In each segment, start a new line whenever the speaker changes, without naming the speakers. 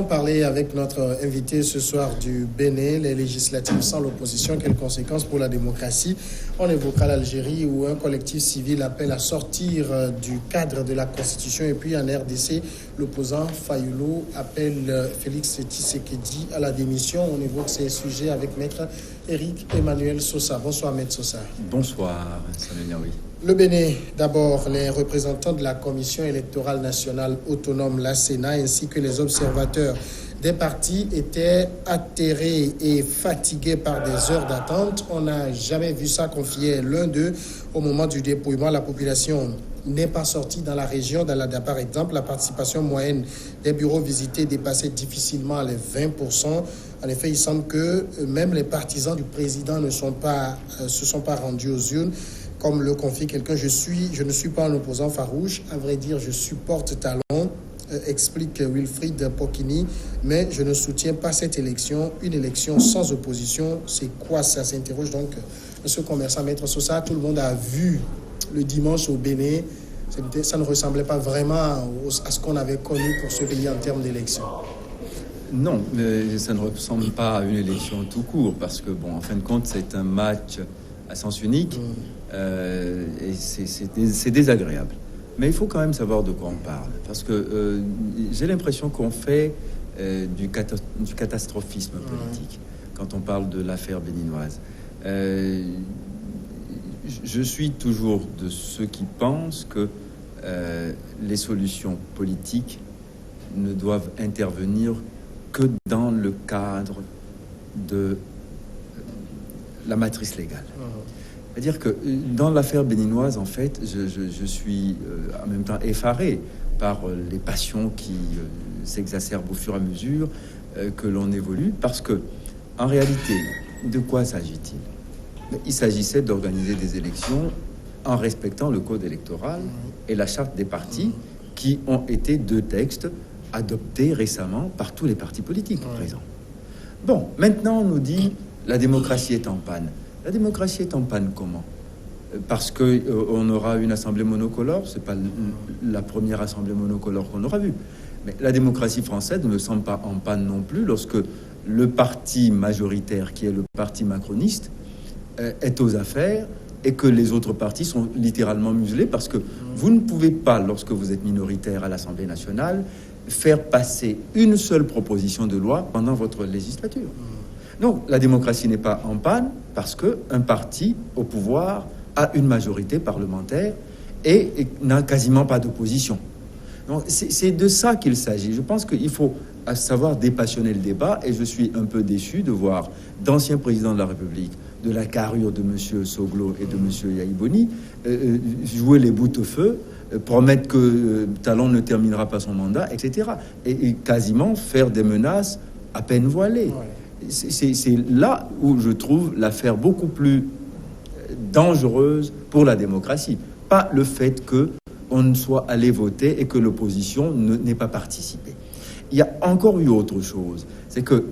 parler avec notre invité ce soir du Bénin, les législatives sans l'opposition, quelles conséquences pour la démocratie. On évoquera l'Algérie où un collectif civil appelle à sortir du cadre de la Constitution. Et puis en RDC, l'opposant Fayulu appelle Félix Tshisekedi à la démission. On évoque ces sujets avec Maître Éric Emmanuel Sosa. Bonsoir Maître Sosa.
Bonsoir Samuel Niaoui.
Le Bénin, d'abord, les représentants de la Commission électorale nationale autonome, la Sénat, ainsi que les observateurs des partis étaient atterrés et fatigués par des heures d'attente. On n'a jamais vu ça, confiait l'un d'eux au moment du dépouillement. La population n'est pas sortie dans la région. Dans la, par exemple, la participation moyenne des bureaux visités dépassait difficilement les 20%. En effet, il semble que même les partisans du président ne se sont pas rendus aux urnes. Comme le confie quelqu'un, je ne suis pas un opposant farouche. À vrai dire, je supporte Talon, explique Wilfried Pokini, mais je ne soutiens pas cette élection. Une élection sans opposition, c'est quoi ça? S'interroge donc M. Commerçant, Maître Sosa. Tout le monde a vu le dimanche au Bénin. Ça ne ressemblait pas vraiment à ce qu'on avait connu pour ce pays en termes d'élection.
Non, mais ça ne ressemble pas à une élection tout court, parce que, bon, en fin de compte, c'est un match à sens unique. Et c'est désagréable. Mais il faut quand même savoir de quoi on parle. Parce que j'ai l'impression qu'on fait du catastrophisme politique quand on parle de l'affaire béninoise. Je suis toujours de ceux qui pensent que les solutions politiques ne doivent intervenir que dans le cadre de la matrice légale. C'est-à-dire que dans l'affaire béninoise, en fait, je suis en même temps effaré par les passions qui s'exacerbent au fur et à mesure que l'on évolue, parce que, en réalité, de quoi s'agit-il? Il s'agissait d'organiser des élections en respectant le code électoral et la charte des partis, qui ont été deux textes adoptés récemment par tous les partis politiques présents. Bon, maintenant on nous dit la démocratie est en panne. La démocratie est en panne comment? Parce que on aura une assemblée monocolore. C'est pas la première assemblée monocolore qu'on aura vue. Mais la démocratie française ne me semble pas en panne non plus lorsque le parti majoritaire, qui est le parti macroniste, est aux affaires et que les autres partis sont littéralement muselés, parce que vous ne pouvez pas, lorsque vous êtes minoritaire à l'Assemblée nationale, faire passer une seule proposition de loi pendant votre législature. Donc, la démocratie n'est pas en panne parce qu'un parti au pouvoir a une majorité parlementaire et n'a quasiment pas d'opposition. Donc, c'est de ça qu'il s'agit. Je pense qu'il faut savoir dépassionner le débat, et je suis un peu déçu de voir d'anciens présidents de la République, de la carrure de M. Soglo et de M. Yaïboni, jouer les boutefeux, promettre que Talon ne terminera pas son mandat, etc. Et quasiment faire des menaces à peine voilées. C'est là où je trouve l'affaire beaucoup plus dangereuse pour la démocratie. Pas le fait qu'on ne soit allé voter et que l'opposition n'ait pas participé. Il y a encore eu autre chose. C'est que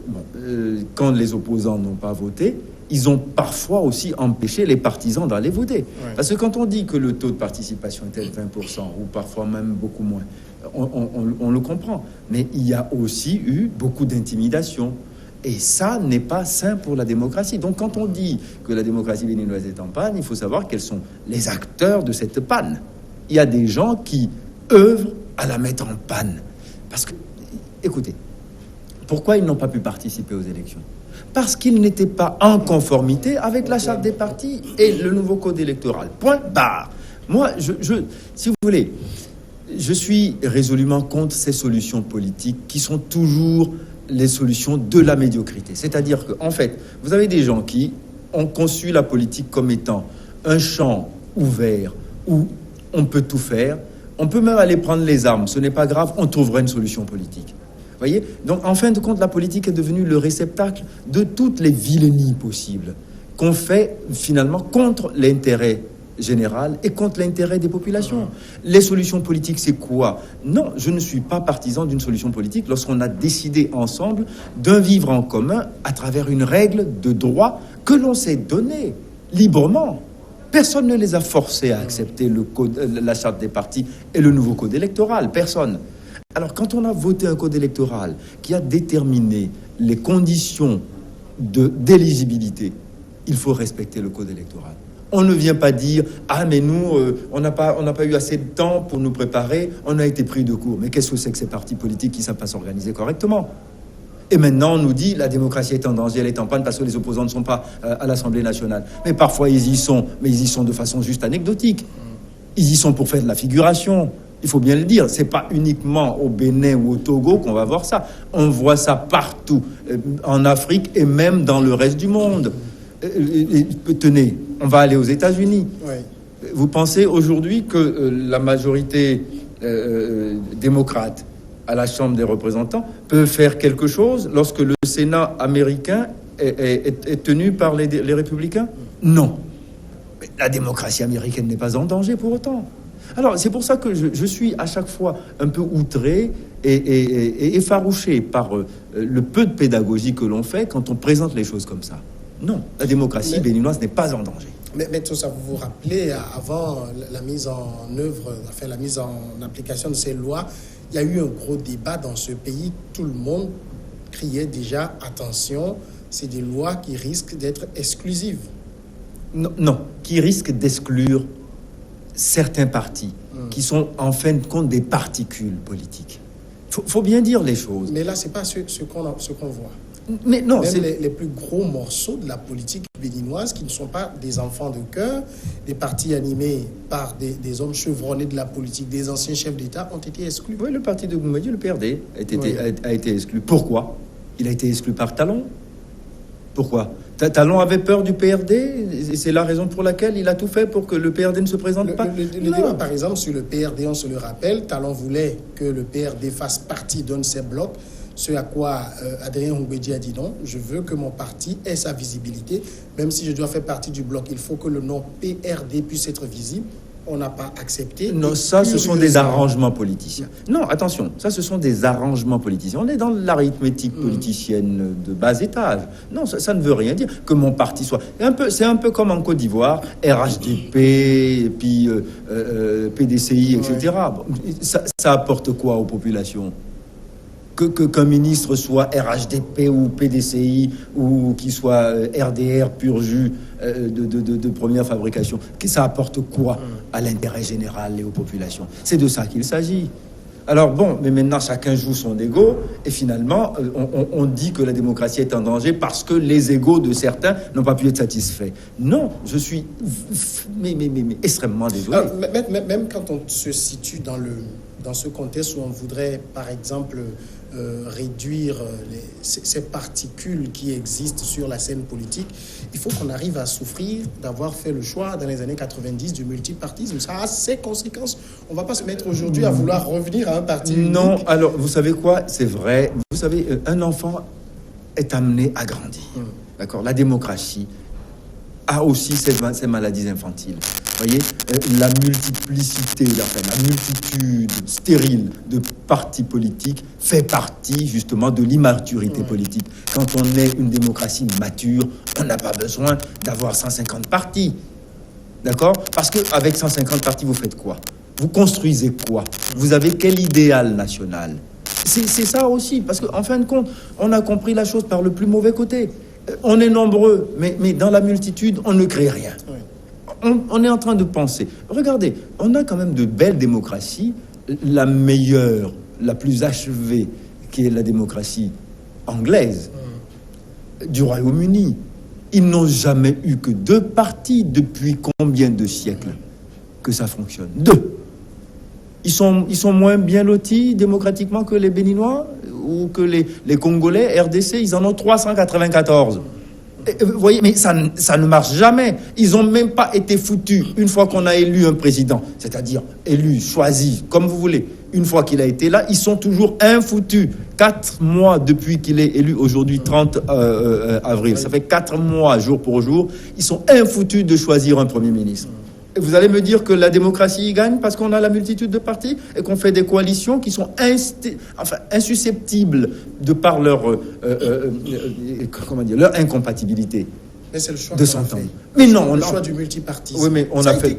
quand les opposants n'ont pas voté, ils ont parfois aussi empêché les partisans d'aller voter. Parce que quand on dit que le taux de participation était de 20%, ou parfois même beaucoup moins, on le comprend. Mais il y a aussi eu beaucoup d'intimidation. Et ça n'est pas sain pour la démocratie. Donc quand on dit que la démocratie béninoise est en panne, il faut savoir quels sont les acteurs de cette panne. Il y a des gens qui œuvrent à la mettre en panne. Parce que, écoutez, pourquoi ils n'ont pas pu participer aux élections? Parce qu'ils n'étaient pas en conformité avec la charte des partis et le nouveau code électoral. Point barre. Moi, si vous voulez, je suis résolument contre ces solutions politiques qui sont toujours les solutions de la médiocrité. C'est-à-dire qu'en fait, vous avez des gens qui ont conçu la politique comme étant un champ ouvert où on peut tout faire. On peut même aller prendre les armes. Ce n'est pas grave, on trouvera une solution politique. Voyez? Donc, en fin de compte, la politique est devenue le réceptacle de toutes les vilainies possibles qu'on fait finalement contre l'intérêt général et contre l'intérêt des populations. Les solutions politiques, c'est quoi? Non, je ne suis pas partisan d'une solution politique lorsqu'on a décidé ensemble d'un vivre en commun à travers une règle de droit que l'on s'est donnée librement. Personne ne les a forcés à accepter le code, la charte des partis et le nouveau code électoral. Personne. Alors, quand on a voté un code électoral qui a déterminé les conditions d'éligibilité, il faut respecter le code électoral. On ne vient pas dire « Ah, mais nous, on n'a pas eu assez de temps pour nous préparer, on a été pris de court. » Mais qu'est-ce que c'est que ces partis politiques qui ne savent pas s'organiser correctement? Et maintenant, on nous dit « La démocratie est en danger, elle est en panne parce que les opposants ne sont pas à l'Assemblée nationale. » Mais parfois, ils y sont, mais ils y sont de façon juste anecdotique. Ils y sont pour faire de la figuration. Il faut bien le dire, c'est pas uniquement au Bénin ou au Togo qu'on va voir ça. On voit ça partout, en Afrique et même dans le reste du monde. Tenez, on va aller aux États-Unis. Oui. Vous pensez aujourd'hui que la majorité démocrate à la Chambre des représentants peut faire quelque chose lorsque le Sénat américain est tenu par les républicains? Non. Mais la démocratie américaine n'est pas en danger pour autant. Alors, c'est pour ça que je suis à chaque fois un peu outré et effarouché par le peu de pédagogie que l'on fait quand on présente les choses comme ça. Non, la démocratie béninoise n'est pas en danger.
Mais tout ça, vous vous rappelez, avant la mise en œuvre, enfin la mise en application de ces lois, il y a eu un gros débat dans ce pays. Tout le monde criait déjà « Attention, c'est des lois qui risquent d'être exclusives ».
Non, qui risquent d'exclure certains partis qui sont en fin de compte des particules politiques. Faut bien dire les choses.
Mais là, c'est pas ce qu'on voit.
Mais non,
même les plus gros morceaux de la politique béninoise qui ne sont pas des enfants de cœur, des partis animés par des hommes chevronnés de la politique, des anciens chefs d'État ont été exclus.
Oui, le parti de Goumédi, le PRD, a été exclu. Pourquoi? Il a été exclu par Talon. Pourquoi? Talon avait peur du PRD et c'est la raison pour laquelle il a tout fait pour que le PRD ne se présente pas.
Le débat, par exemple, sur le PRD, on se le rappelle, Talon voulait que le PRD fasse partie d'un de ses blocs, ce à quoi Adrien Goumédi a dit non, je veux que mon parti ait sa visibilité, même si je dois faire partie du bloc, il faut que le nom PRD puisse être visible. On n'a pas accepté.
Non, ça, ce sont des arrangements politiciens. Non, attention, ça, ce sont des arrangements politiciens. On est dans l'arithmétique politicienne de bas étage. Non, ça ne veut rien dire que mon parti soit... C'est un peu comme en Côte d'Ivoire, RHDP, et puis PDCI, etc. Bon, ça apporte quoi aux populations? Qu'un ministre soit RHDP ou PDCI ou qu'il soit RDR pur jus de première fabrication, que ça apporte quoi à l'intérêt général et aux populations? C'est de ça qu'il s'agit. Alors bon, mais maintenant chacun joue son ego et finalement on dit que la démocratie est en danger parce que les égos de certains n'ont pas pu être satisfaits. Non, je suis mais extrêmement désolé.
Alors, même quand on se situe dans ce contexte où on voudrait par exemple réduire ces particules qui existent sur la scène politique, il faut qu'on arrive à souffrir d'avoir fait le choix dans les années 90 du multipartisme. Ça a ses conséquences. On ne va pas se mettre aujourd'hui à vouloir revenir à un parti unique.
Non, alors vous savez quoi? C'est vrai. Vous savez, un enfant est amené à grandir. D'accord? La démocratie a aussi ces maladies infantiles. Vous voyez, la multiplicité, la multitude stérile de partis politiques fait partie justement de l'immaturité politique. Quand on est une démocratie mature, on n'a pas besoin d'avoir 150 partis. D'accord? Parce qu'avec 150 partis, vous faites quoi? Vous construisez quoi? Vous avez quel idéal national? C'est ça aussi, parce qu'en fin de compte, on a compris la chose par le plus mauvais côté. On est nombreux, mais dans la multitude, on ne crée rien. On est en train de penser. Regardez, on a quand même de belles démocraties. La meilleure, la plus achevée, qui est la démocratie anglaise, du Royaume-Uni. Ils n'ont jamais eu que 2 partis depuis combien de siècles que ça fonctionne? 2. Ils sont moins bien lotis démocratiquement que les Béninois ou que les Congolais, RDC, ils en ont 394. Vous voyez, mais ça ne marche jamais. Ils n'ont même pas été foutus une fois qu'on a élu un président, c'est-à-dire élu, choisi, comme vous voulez. Une fois qu'il a été là, ils sont toujours infoutus. 4 mois depuis qu'il est élu, aujourd'hui 30 avril, ça fait 4 mois jour pour jour, ils sont infoutus de choisir un Premier ministre. Et vous allez me dire que la démocratie y gagne parce qu'on a la multitude de partis et qu'on fait des coalitions qui sont insusceptibles de par leur incompatibilité.
Mais c'est le choix
de
qu'on a
s'entendre.
fait.
Mais non,
Le choix du multipartisme.
Oui, mais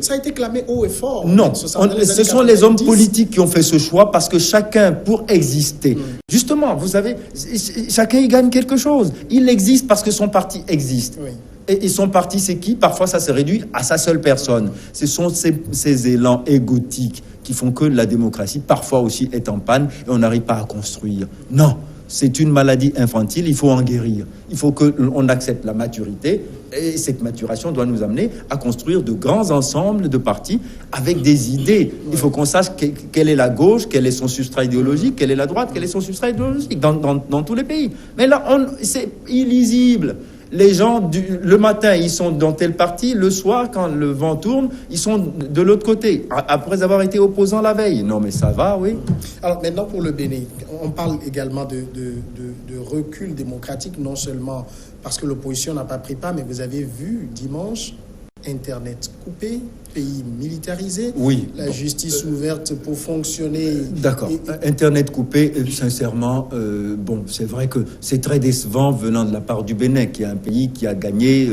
Ça a été clamé haut et fort.
Non,
ce
sont les hommes politiques qui ont fait ce choix parce que chacun, pour exister, justement, vous savez, chacun y gagne quelque chose. Il existe parce que son parti existe.
Oui.
Et son parti, c'est qui? Parfois, ça se réduit à sa seule personne. Ce sont ces élans égotiques qui font que la démocratie, parfois aussi, est en panne et on n'arrive pas à construire. Non, c'est une maladie infantile, il faut en guérir. Il faut qu'on accepte la maturité et cette maturation doit nous amener à construire de grands ensembles de partis avec des idées. Il faut qu'on sache quelle est la gauche, quel est son substrat idéologique, quelle est la droite, quel est son substrat idéologique dans tous les pays. Mais là, c'est illisible. Les gens, le matin, ils sont dans tel parti. Le soir, quand le vent tourne, ils sont de l'autre côté, après avoir été opposants la veille. Non, mais ça va, oui.
Alors maintenant, pour le Bénin, on parle également de recul démocratique, non seulement parce que l'opposition n'a pas pris part, mais vous avez vu dimanche, Internet coupé, pays militarisé,
oui,
la justice ouverte pour fonctionner.
D'accord. Internet coupé, sincèrement, bon, c'est vrai que c'est très décevant venant de la part du Bénin, qui est un pays qui a gagné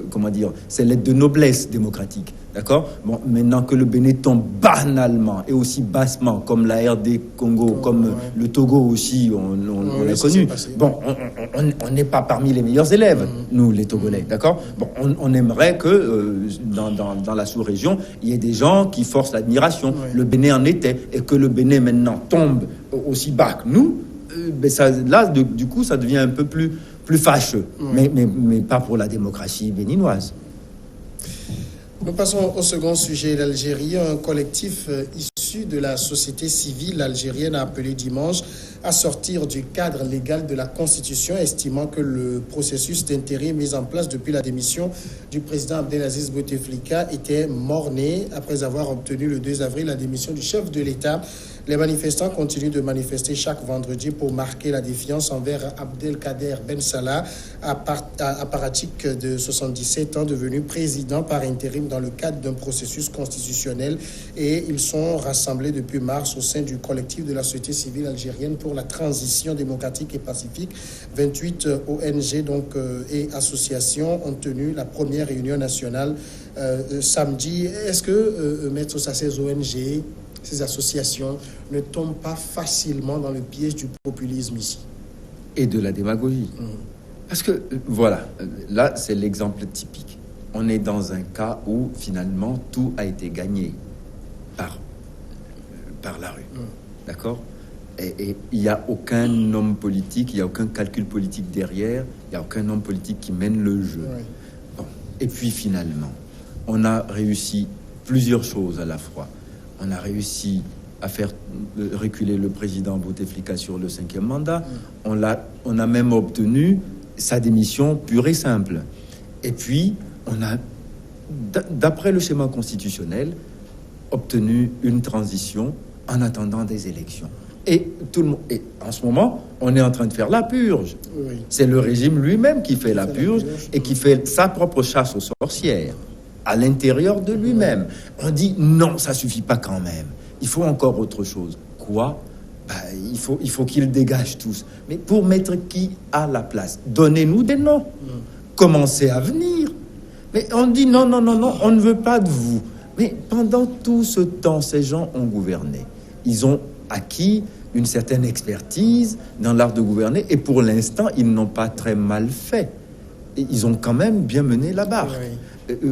comment dire, ses lettres de noblesse démocratique. D'accord. Bon, maintenant que le Bénin tombe banalement et aussi bassement, comme la RD Congo, comme le Togo aussi, on l'a connu. Bon, on n'est pas parmi les meilleurs élèves, nous, les Togolais. D'accord. Bon, on aimerait que dans la sous-région, il y ait des gens qui forcent l'admiration. Oui. Le Bénin en était, et que le Bénin maintenant tombe aussi bas que nous, ben ça, là, du coup, ça devient un peu plus fâcheux. Oui. Mais pas pour la démocratie béninoise.
Nous passons au second sujet, l'Algérie. Un collectif issu de la société civile algérienne a appelé dimanche à sortir du cadre légal de la Constitution, estimant que le processus d'intérim mis en place depuis la démission du président Abdelaziz Bouteflika était mort-né après avoir obtenu le 2 avril la démission du chef de l'État. Les manifestants continuent de manifester chaque vendredi pour marquer la défiance envers Abdelkader Ben Salah, apparatchik de 77 ans, devenu président par intérim dans le cadre d'un processus constitutionnel. Et ils sont rassemblés depuis mars au sein du collectif de la société civile algérienne pour la transition démocratique et pacifique. 28 ONG et associations ont tenu la première réunion nationale samedi. Est-ce que, Maître, ces ONG, ces associations ne tombent pas facilement dans le piège du populisme ici?
Et de la démagogie. Parce que, voilà, là, c'est l'exemple typique. On est dans un cas où, finalement, tout a été gagné par la rue. D'accord? Et il n'y a aucun homme politique, il n'y a aucun calcul politique derrière, il n'y a aucun homme politique qui mène le jeu. Oui. Bon. Et puis, finalement, on a réussi plusieurs choses à la fois. On a réussi à faire reculer le président Bouteflika sur le 5e mandat. On a même obtenu sa démission pure et simple. Et puis, on a, d'après le schéma constitutionnel, obtenu une transition en attendant des élections. Et en ce moment, on est en train de faire la purge. Oui. C'est le régime lui-même qui fait la purge et qui fait sa propre chasse aux sorcières. À l'intérieur de lui-même. On dit non, ça suffit pas quand même. Il faut encore autre chose. Quoi? Il faut qu'ils dégagent tous. Mais pour mettre qui à la place? Donnez-nous des noms. Commencez à venir. Mais on dit non, on ne veut pas de vous. Mais pendant tout ce temps, ces gens ont gouverné. Ils ont acquis une certaine expertise dans l'art de gouverner et pour l'instant, ils n'ont pas très mal fait. Et ils ont quand même bien mené la barque. Oui.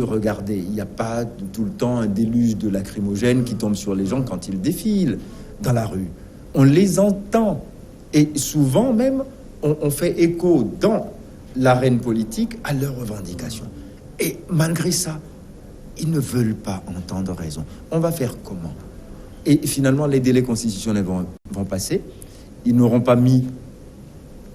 Regardez, il n'y a pas tout le temps un déluge de lacrymogènes qui tombe sur les gens quand ils défilent dans la rue. On les entend. Et souvent même, on fait écho dans l'arène politique à leurs revendications. Et malgré ça, ils ne veulent pas entendre raison. On va faire comment? Et finalement, les délais constitutionnels vont passer. Ils n'auront pas mis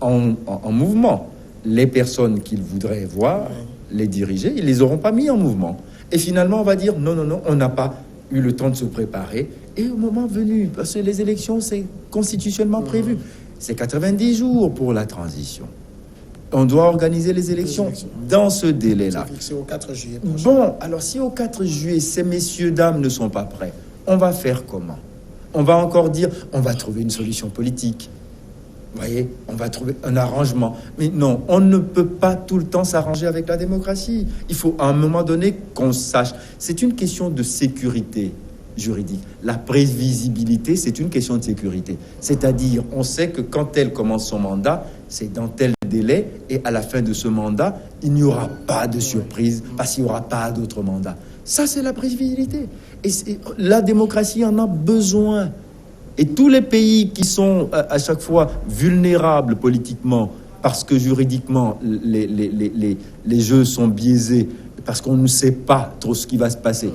en mouvement les personnes qu'ils voudraient voir, les diriger, ils les auront pas mis en mouvement. Et finalement, on va dire non, on n'a pas eu le temps de se préparer. Et au moment venu, parce que les élections, c'est constitutionnellement prévu, c'est 90 jours pour la transition. On doit organiser les élections dans ce délai-là.
C'est fixé au 4 juillet.
Bon, alors si au 4 juillet, ces messieurs, dames ne sont pas prêts, on va faire comment? On va encore dire, on va trouver une solution politique. Vous voyez, on va trouver un arrangement. Mais non, on ne peut pas tout le temps s'arranger avec la démocratie. Il faut à un moment donné qu'on sache. C'est une question de sécurité juridique. La prévisibilité, c'est une question de sécurité. C'est-à-dire, on sait que quand elle commence son mandat, c'est dans tel délai, et à la fin de ce mandat, il n'y aura pas de surprise parce qu'il n'y aura pas d'autre mandat. Ça, c'est la prévisibilité. Et la démocratie en a besoin. Et tous les pays qui sont à chaque fois vulnérables politiquement, parce que juridiquement, les jeux sont biaisés, parce qu'on ne sait pas trop ce qui va se passer.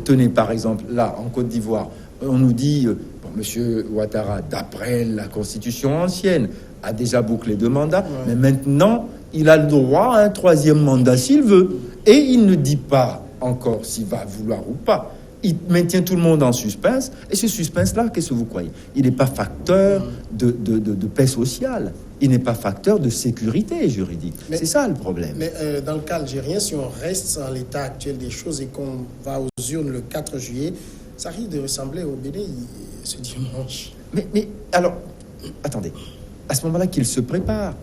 Tenez, par exemple, là, en Côte d'Ivoire, on nous dit, M. Ouattara, d'après la Constitution ancienne, a déjà bouclé 2 mandats, mais maintenant, il a le droit à un 3e mandat s'il veut. Et il ne dit pas encore s'il va vouloir ou pas. Il maintient tout le monde en suspense. Et ce suspense-là, qu'est-ce que vous croyez? Il n'est pas facteur de paix sociale. Il n'est pas facteur de sécurité juridique. C'est ça le problème.
Mais dans le cas algérien, si on reste en l'état actuel des choses et qu'on va aux urnes le 4 juillet, ça risque de ressembler au Bénin ce dimanche.
Mais alors, attendez. À ce moment-là qu'il se prépare.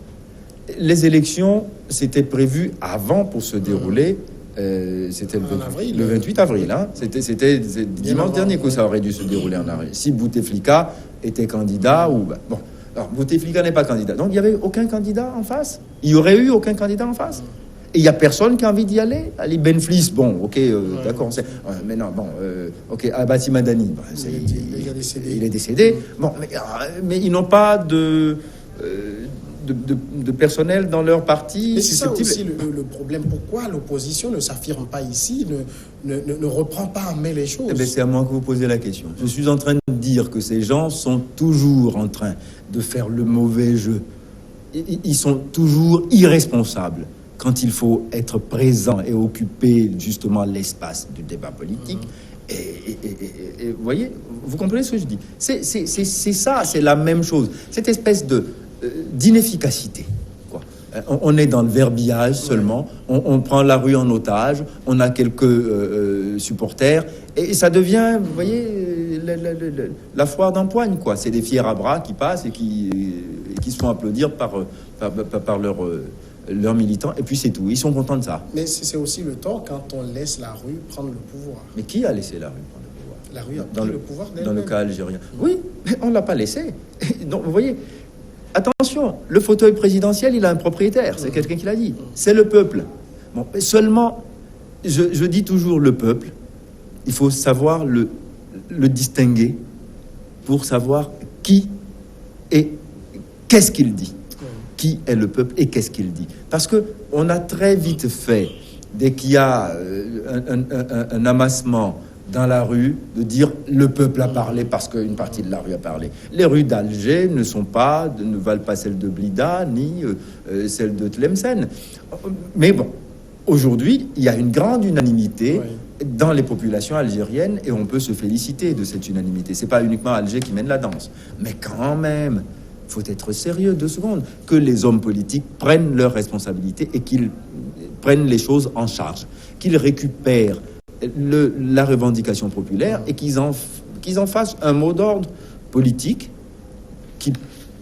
Les élections, c'était prévu avant pour se dérouler. C'était le 28 avril. Hein. C'était dimanche dernier que ça aurait dû se dérouler en avril. Si Bouteflika était candidat ou... Bon, alors Bouteflika n'est pas candidat. Donc il n'y avait aucun candidat en face. Il n'y aurait eu aucun candidat en face. Et il n'y a personne qui a envie d'y aller. Ali Benflis, bon, ok, d'accord. Mais non, bon, ok, Abati Madani, il est décédé. Bon, mais ils n'ont pas de personnel dans leur parti.
Mais c'est ça aussi le problème. Pourquoi l'opposition ne s'affirme pas ici, ne reprend pas en main les choses?
Eh bien, c'est à moi que vous posez la question. Je suis en train de dire que ces gens sont toujours en train de faire le mauvais jeu. Ils sont toujours irresponsables quand il faut être présent et occuper justement l'espace du débat politique. Et vous voyez, vous comprenez ce que je dis? C'est ça, c'est la même chose. Cette espèce d'inefficacité. On est dans le verbiage seulement, on prend la rue en otage, on a quelques supporters, et ça devient, vous voyez, la foire d'empoigne, quoi. C'est des fiers à bras qui passent et qui se font applaudir par leurs militants, et puis c'est tout. Ils sont contents de ça.
Mais c'est aussi le tort quand on laisse la rue prendre le pouvoir.
Mais qui a laissé la rue prendre le pouvoir?
La rue a pris le pouvoir d'elle-même.
Dans le cas algérien. Oui, mais on ne l'a pas laissé. Donc, vous voyez... Attention, le fauteuil présidentiel, il a un propriétaire. C'est quelqu'un qui l'a dit. C'est le peuple. Bon, mais seulement, je dis toujours le peuple. Il faut savoir le distinguer pour savoir qui et qu'est-ce qu'il dit. Qui est le peuple et qu'est-ce qu'il dit. Parce que on a très vite fait, dès qu'il y a un amassement dans la rue, de dire le peuple a parlé parce qu'une partie de la rue a parlé. Les rues d'Alger ne valent pas celles de Blida ni celles de Tlemcen. Mais bon, aujourd'hui, il y a une grande unanimité dans les populations algériennes et on peut se féliciter de cette unanimité. C'est pas uniquement Alger qui mène la danse, mais quand même, faut être sérieux 2 secondes, que les hommes politiques prennent leurs responsabilités et qu'ils prennent les choses en charge, qu'ils récupèrent la revendication populaire et qu'ils en fassent un mot d'ordre politique qui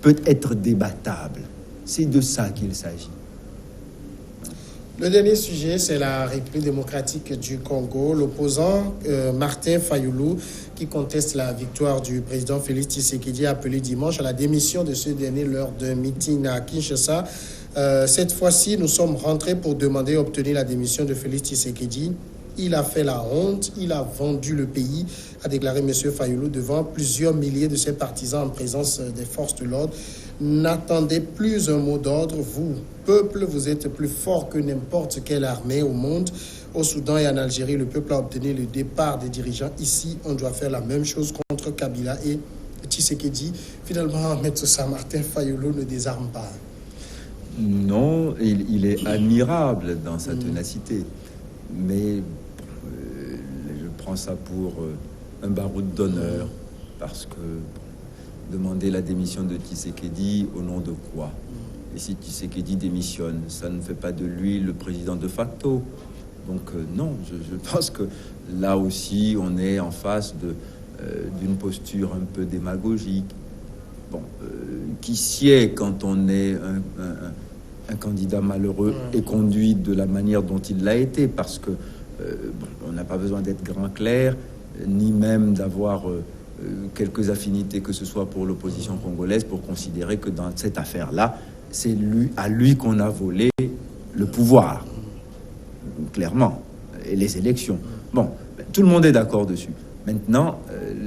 peut être débattable. C'est de ça qu'il s'agit.
Le dernier sujet, c'est la République démocratique du Congo. L'opposant Martin Fayoulou, qui conteste la victoire du président Félix Tshisekedi, a appelé dimanche à la démission de ce dernier lors d'un meeting à Kinshasa. Cette fois-ci, nous sommes rentrés pour demander et obtenir la démission de Félix Tshisekedi. Il a fait la honte, il a vendu le pays, a déclaré M. Fayoulou devant plusieurs milliers de ses partisans en présence des forces de l'ordre. N'attendez plus un mot d'ordre, vous, peuple, vous êtes plus fort que n'importe quelle armée au monde. Au Soudan et en Algérie, le peuple a obtenu le départ des dirigeants. Ici, on doit faire la même chose contre Kabila et Tshisekedi. Finalement, M. Martin Fayoulou ne désarme pas.
Non, il est admirable dans sa ténacité. Mais je prends ça pour un baroud d'honneur, parce que demander la démission de Tshisekedi, au nom de quoi? Et si Tshisekedi démissionne, ça ne fait pas de lui le président de facto. Donc non, je pense que là aussi, on est en face d'une posture un peu démagogique. qui sied quand on est un candidat malheureux et conduit de la manière dont il l'a été, parce que on n'a pas besoin d'être grand clerc, ni même d'avoir quelques affinités que ce soit pour l'opposition congolaise pour considérer que dans cette affaire-là, c'est à lui qu'on a volé le pouvoir, clairement, et les élections. Bon, tout le monde est d'accord dessus. Maintenant,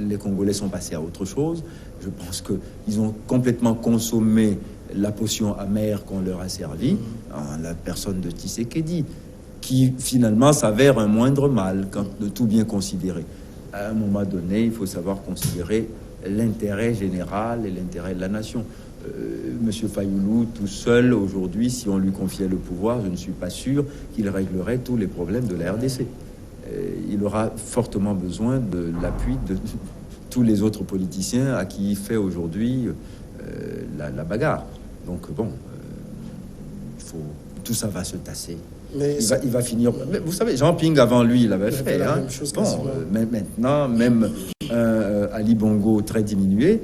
les Congolais sont passés à autre chose. Je pense qu'ils ont complètement consommé la potion amère qu'on leur a servie, en la personne de Tshisekedi, qui finalement s'avère un moindre mal, quand de tout bien considérer. À un moment donné, il faut savoir considérer l'intérêt général et l'intérêt de la nation. Monsieur Fayoulou, tout seul, aujourd'hui, si on lui confiait le pouvoir, je ne suis pas sûr qu'il réglerait tous les problèmes de la RDC. Il aura fortement besoin de l'appui de tous les autres politiciens à qui il fait aujourd'hui la bagarre. Donc bon, tout ça va se tasser. Mais il va finir. Mais vous savez, Jean Ping avant lui, il avait fait. Hein. Mais maintenant, même Ali Bongo très diminué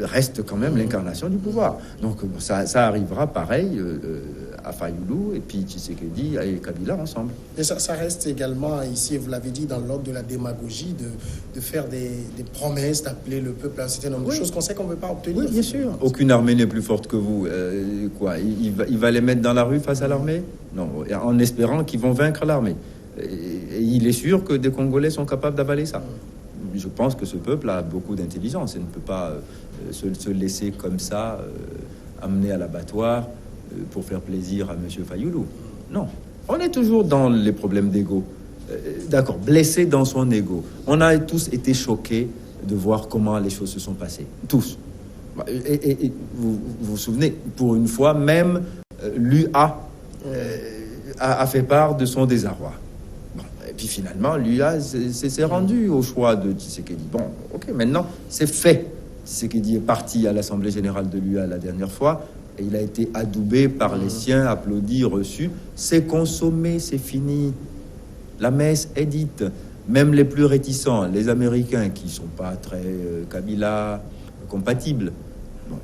reste quand même l'incarnation du pouvoir. Donc ça arrivera pareil à Fayoulou et puis Tshisekedi et Kabila ensemble.
Et ça reste également ici, vous l'avez dit, dans l'ordre de la démagogie, de faire des promesses, d'appeler le peuple à un certain nombre de choses qu'on sait qu'on ne peut pas obtenir.
Oui, bien sûr. Aucune armée n'est plus forte que vous. Il va les mettre dans la rue face à l'armée? Non, en espérant qu'ils vont vaincre l'armée. Et il est sûr que des Congolais sont capables d'avaler ça. Je pense que ce peuple a beaucoup d'intelligence et ne peut pas se laisser comme ça amener à l'abattoir pour faire plaisir à M. Fayoulou. Non, on est toujours dans les problèmes d'ego. D'accord, blessé dans son ego. On a tous été choqués de voir comment les choses se sont passées. Tous. Et vous vous souvenez, pour une fois, même l'UA a fait part de son désarroi. Et puis finalement, l'UA s'est rendu au choix de Tshisekedi. Bon, ok, maintenant, c'est fait. Tshisekedi est parti à l'Assemblée générale de l'UA la dernière fois, et il a été adoubé par les siens, applaudi, reçu. C'est consommé, c'est fini. La messe est dite. Même les plus réticents, les Américains, qui ne sont pas très Kabila compatibles,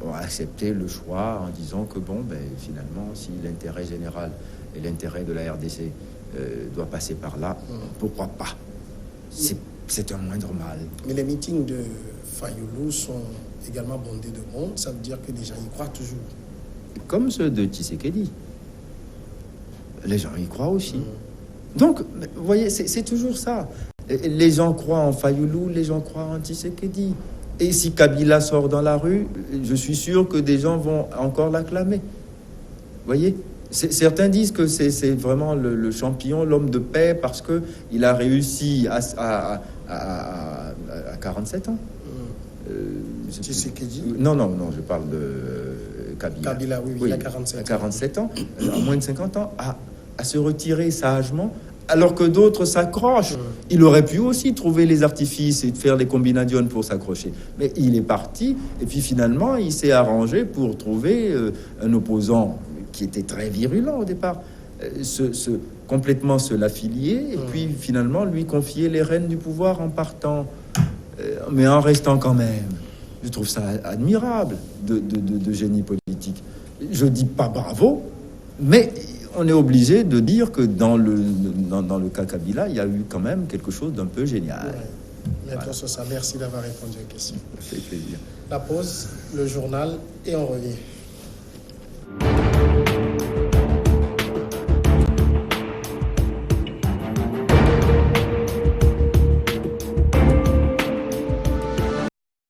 ont accepté le choix en disant que, finalement, si l'intérêt général et l'intérêt de la RDC doit passer par là, pourquoi pas? C'est un moindre mal.
Mais les meetings de Fayoulou sont également bondés de monde. Ça veut dire que les gens y croient toujours.
Comme ceux de Tshisekedi. Les gens y croient aussi. Donc, vous voyez, c'est toujours ça. Les gens croient en Fayoulou, les gens croient en Tshisekedi. Et si Kabila sort dans la rue, je suis sûr que des gens vont encore l'acclamer. Vous voyez? Certains disent que c'est vraiment le champion, l'homme de paix, parce qu'il a réussi à 47 ans.
Tshisekedi?
Non, je parle de Kabila.
Kabila, oui, il a 47 ans.
À 47 ans, à moins de 50 ans, à se retirer sagement, alors que d'autres s'accrochent. Il aurait pu aussi trouver les artifices et faire les combinations pour s'accrocher. Mais il est parti, et puis finalement, il s'est arrangé pour trouver un opposant qui était très virulent au départ, complètement se l'affilier, et puis finalement lui confier les rênes du pouvoir en partant, mais en restant quand même. Je trouve ça admirable de génie politique. Je dis pas bravo, mais on est obligé de dire que dans le cas Kabila, il y a eu quand même quelque chose d'un peu génial.
Ouais. Maître Sosa, merci d'avoir répondu aux questions.
Ça fait plaisir.
La pause, le journal, et on revient.